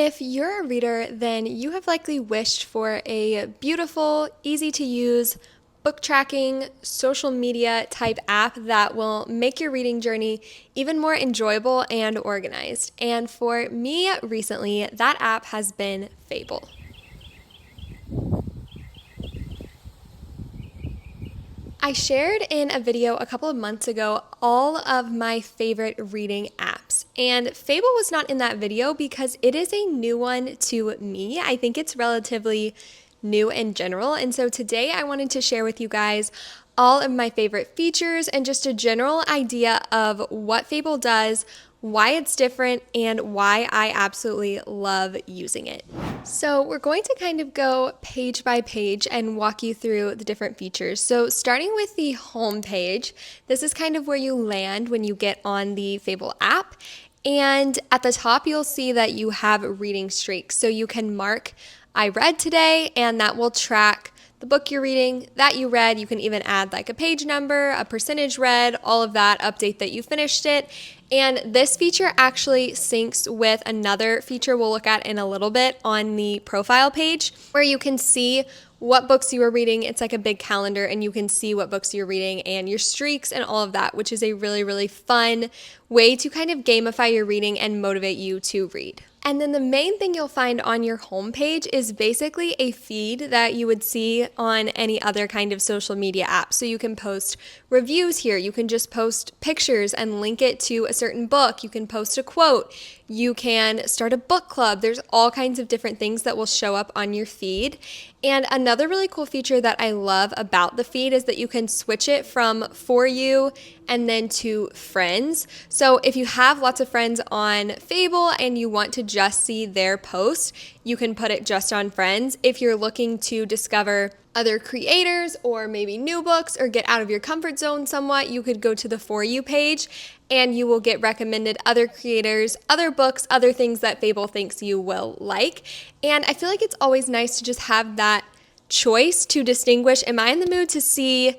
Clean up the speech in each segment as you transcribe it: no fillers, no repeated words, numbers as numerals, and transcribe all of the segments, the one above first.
If you're a reader, then you have likely wished for a beautiful, easy to use, book tracking, social media type app that will make your reading journey even more enjoyable and organized. And for me recently, that app has been Fable. I shared in a video a couple of months ago all of my favorite reading apps, and Fable was not in that video because it is a new one to me. I think it's relatively new in general, and so today I wanted to share with you guys all of my favorite features and just a general idea of what Fable does, why it's different, and why I absolutely love using it. So we're going to kind of go page by page and walk you through the different features. So starting with the home page, this is kind of where you land when you get on the Fable app. And at the top, you'll see that you have reading streaks. So you can mark, I read today, and that will track the book you're reading that you read. You can even add like a page number, a percentage read, all of that, update that you finished it. And this feature actually syncs with another feature we'll look at in a little bit on the profile page, where you can see what books you are reading. It's like a big calendar, and you can see what books you're reading and your streaks and all of that, which is a really, really fun way to kind of gamify your reading and motivate you to read. And then the main thing you'll find on your homepage is basically a feed that you would see on any other kind of social media app. So you can post reviews here. You can just post pictures and link it to a certain book. You can post a quote. You can start a book club. There's all kinds of different things that will show up on your feed. And another really cool feature that I love about the feed is that you can switch it from For You and then to Friends. So if you have lots of friends on Fable and you want to just see their posts, you can put it just on Friends. If you're looking to discover other creators or maybe new books or get out of your comfort zone somewhat, you could go to the For You page and you will get recommended other creators, other books, other things that Fable thinks you will like. And I feel like it's always nice to just have that choice to distinguish, am I in the mood to see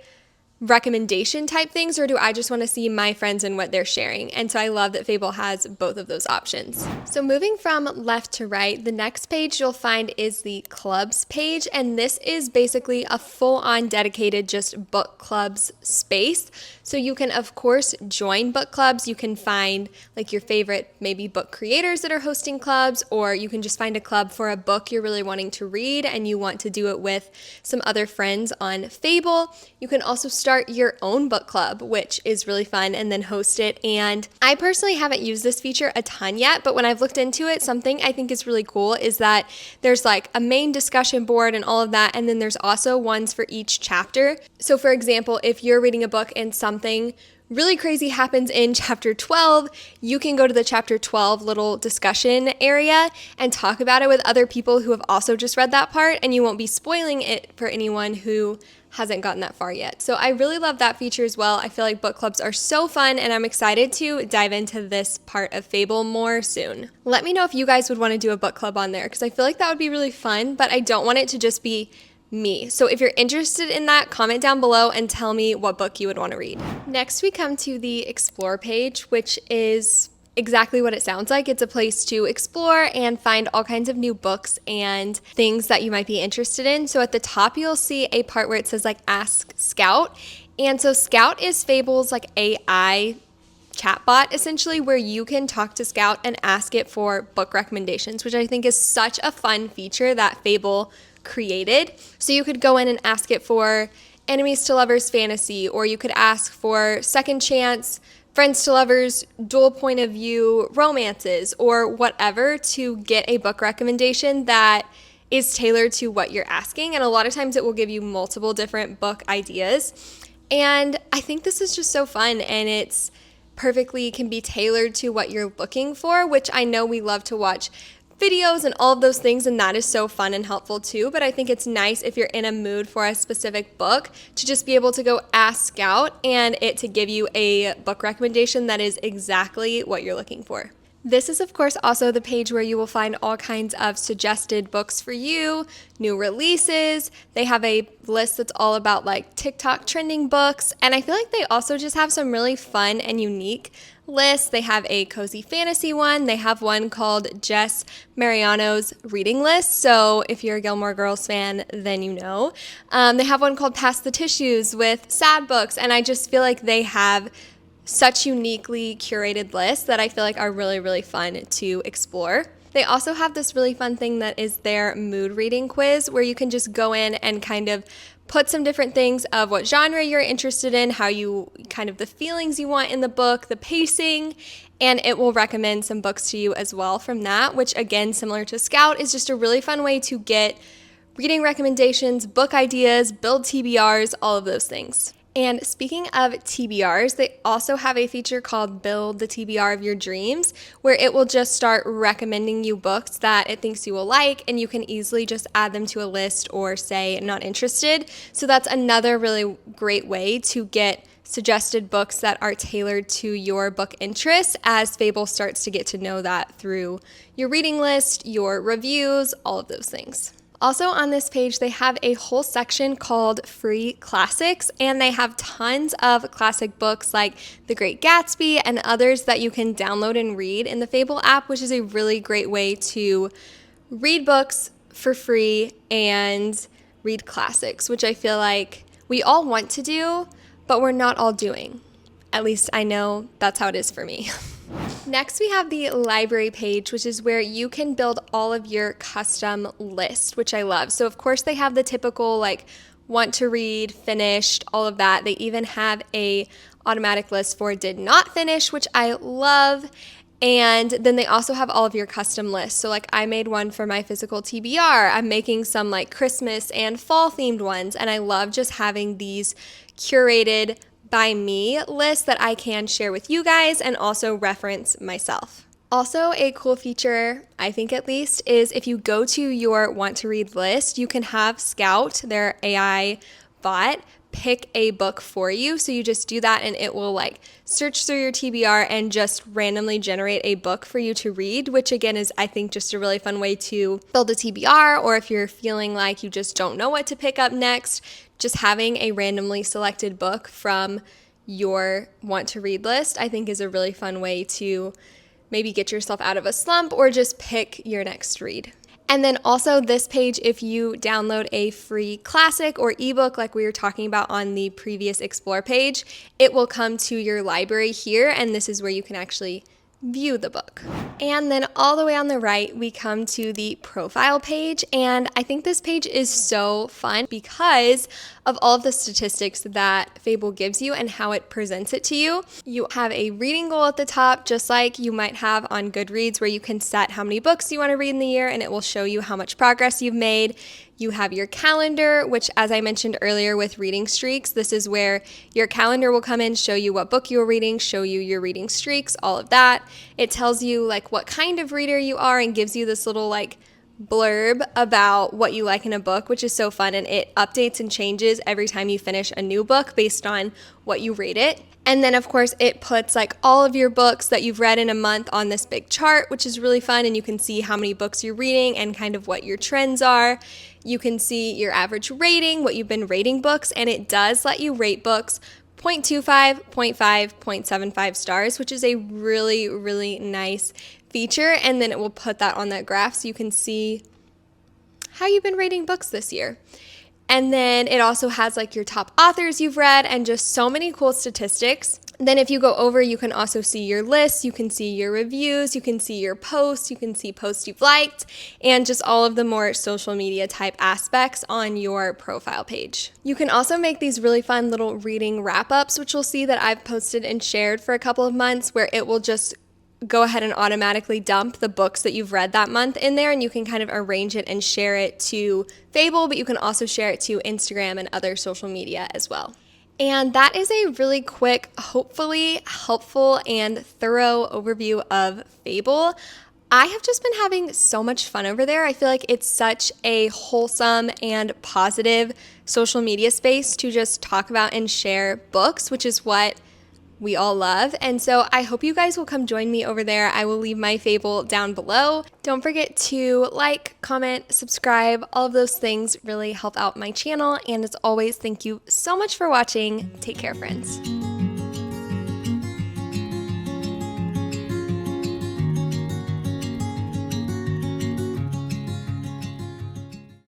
recommendation type things, or do I just want to see my friends and what they're sharing? And so I love that Fable has both of those options. So moving from left to right, the next page you'll find is the clubs page, and this is basically a full-on dedicated just book clubs space. So you can of course join book clubs. You can find like your favorite maybe book creators that are hosting clubs, or you can just find a club for a book you're really wanting to read and you want to do it with some other friends on Fable. You can also start your own book club, which is really fun, and then host it. And I personally haven't used this feature a ton yet, but when I've looked into it, something I think is really cool is that there's like a main discussion board and all of that, and then there's also ones for each chapter. So for example, if you're reading a book and something really crazy happens in chapter 12, you can go to the chapter 12 little discussion area and talk about it with other people who have also just read that part, and you won't be spoiling it for anyone who hasn't gotten that far yet. So I really love that feature as well. I feel like book clubs are so fun, and I'm excited to dive into this part of Fable more soon. Let me know if you guys would want to do a book club on there, because I feel like that would be really fun, but I don't want it to just be me. So if you're interested in that, comment down below and tell me what book you would want to read. Next, we come to the Explore page, which is exactly what it sounds like. It's a place to explore and find all kinds of new books and things that you might be interested in. So at the top, you'll see a part where it says like Ask Scout. And so Scout is Fable's like AI chatbot, essentially, where you can talk to Scout and ask it for book recommendations, which I think is such a fun feature that Fable created. So you could go in and ask it for enemies to lovers fantasy, or you could ask for second chance friends to lovers dual point of view romances, or whatever, to get a book recommendation that is tailored to what you're asking. And a lot of times it will give you multiple different book ideas. And I think this is just so fun, and it's perfectly can be tailored to what you're looking for, which I know we love to watch videos and all of those things, and that is so fun and helpful too. But I think it's nice if you're in a mood for a specific book to just be able to go ask Scout and it to give you a book recommendation that is exactly what you're looking for. This is, of course, also the page where you will find all kinds of suggested books for you, new releases. They have a list that's all about like TikTok trending books. And I feel like they also just have some really fun and unique lists. They have a cozy fantasy one. They have one called Jess Mariano's reading list. So if you're a Gilmore Girls fan, then you know. They have one called Pass the Tissues with sad books. And I just feel like they have such uniquely curated lists that I feel like are really, really fun to explore. They also have this really fun thing that is their mood reading quiz, where you can just go in and kind of put some different things of what genre you're interested in, how you kind of the feelings you want in the book, the pacing, and it will recommend some books to you as well from that, which again, similar to Scout, is just a really fun way to get reading recommendations, book ideas, build TBRs, all of those things. And speaking of TBRs, they also have a feature called Build the TBR of Your Dreams, where it will just start recommending you books that it thinks you will like, and you can easily just add them to a list or say not interested. So that's another really great way to get suggested books that are tailored to your book interests, as Fable starts to get to know that through your reading list, your reviews, all of those things. Also on this page, they have a whole section called Free Classics, and they have tons of classic books like The Great Gatsby and others that you can download and read in the Fable app, which is a really great way to read books for free and read classics, which I feel like we all want to do, but we're not all doing. At least I know that's how it is for me. Next, we have the library page, which is where you can build all of your custom list, which I love. So of course they have the typical like want to read, finished, all of that. They even have a automatic list for did not finish, which I love. And then they also have all of your custom lists. So like I made one for my physical TBR. I'm making some like Christmas and fall themed ones. And I love just having these curated by me list that I can share with you guys and also reference myself. Also, a cool feature, I think at least, is if you go to your want to read list, you can have Scout, their AI bot, pick a book for you. So you just do that and it will like search through your TBR and just randomly generate a book for you to read, which again is, I think, just a really fun way to build a TBR, or if you're feeling like you just don't know what to pick up next, just having a randomly selected book from your want to read list, I think is a really fun way to maybe get yourself out of a slump or just pick your next read. And then also this page, if you download a free classic or ebook like we were talking about on the previous Explore page, it will come to your library here, and this is where you can actually view the book. And then all the way on the right, we come to the profile page. And I think this page is so fun because of all of the statistics that Fable gives you and how it presents it to you. You have a reading goal at the top, just like you might have on Goodreads, where you can set how many books you want to read in the year and it will show you how much progress you've made. You have your calendar, which, as I mentioned earlier with reading streaks, this is where your calendar will come in, show you what book you're reading, show you your reading streaks, all of that. It tells you like what kind of reader you are and gives you this little like blurb about what you like in a book, which is so fun, and it updates and changes every time you finish a new book based on what you rate it. And then of course it puts like all of your books that you've read in a month on this big chart, which is really fun, and you can see how many books you're reading and kind of what your trends are. You can see your average rating, what you've been rating books, and it does let you rate books 0.25, 0.5, 0.75 stars, which is a really, really nice feature. And then it will put that on that graph so you can see how you've been rating books this year. And then it also has like your top authors you've read and just so many cool statistics. Then if you go over, you can also see your lists, you can see your reviews, you can see your posts, you can see posts you've liked, and just all of the more social media type aspects on your profile page. You can also make these really fun little reading wrap-ups, which you'll see that I've posted and shared for a couple of months, where it will just go ahead and automatically dump the books that you've read that month in there, and you can kind of arrange it and share it to Fable, but you can also share it to Instagram and other social media as well. And that is a really quick, hopefully helpful and thorough overview of Fable. I have just been having so much fun over there. I feel like it's such a wholesome and positive social media space to just talk about and share books, which is what we all love. And so I hope you guys will come join me over there. I will leave my Fable down below. Don't forget to like, comment, subscribe. All of those things really help out my channel. And as always, thank you so much for watching. Take care, friends.